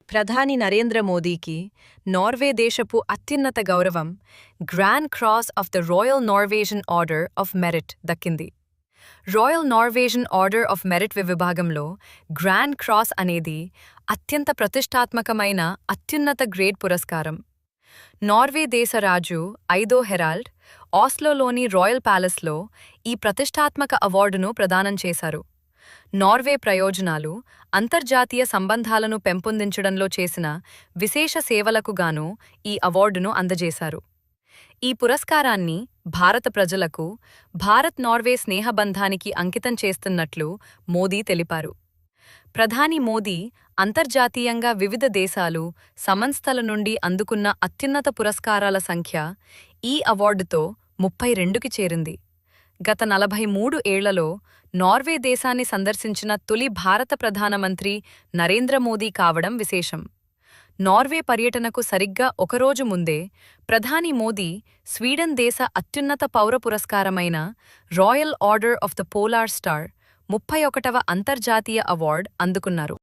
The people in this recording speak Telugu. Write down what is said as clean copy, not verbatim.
ప్రధాని నరేంద్ర మోదీకి నార్వే దేశపు అత్యున్నత గౌరవం grand cross of the royal Norwegian order of merit దక్కింది. Royal Norwegian order of merit విభాగంలో గ్రాండ్ క్రాస్ అనేది అత్యంత ప్రతిష్టాత్మకమైన అత్యున్నత గ్రేడ్ పురస్కారం. నార్వే దేశ రాజు ఐదో హెరాల్డ్ ఆస్లోలోని రాయల్ ప్యాలెస్లో ఈ ప్రతిష్టాత్మక అవార్డును ప్రదానం చేశారు. నార్వే ప్రయోజనాలు, అంతర్జాతీయ సంబంధాలను పెంపొందించడంలో చేసిన విశేష సేవలకు గాను ఈ అవార్డును అందజేశారు. ఈ పురస్కారాన్ని భారత ప్రజలకు భారత్ నార్వే స్నేహబంధానికి అంకితం చేస్తున్నట్లు మోదీ తెలిపారు. ప్రధాని మోదీ అంతర్జాతీయంగా వివిధ దేశాలు, సంస్థల నుండి అందుకున్న అత్యున్నత పురస్కారాల సంఖ్య ఈ అవార్డుతో 32కి చేరింది. గత 43 ఏళ్లలో నార్వే దేశాన్ని సందర్శించిన తొలి భారత ప్రధానమంత్రి నరేంద్ర మోదీ కావడం విశేషం. నార్వే పర్యటనకు సరిగ్గా ఒకరోజు ముందే ప్రధాని మోదీ స్వీడన్ దేశ అత్యున్నత పౌర పురస్కారమైన royal order of the polar star 31వ అంతర్జాతీయ అవార్డు అందుకున్నారు.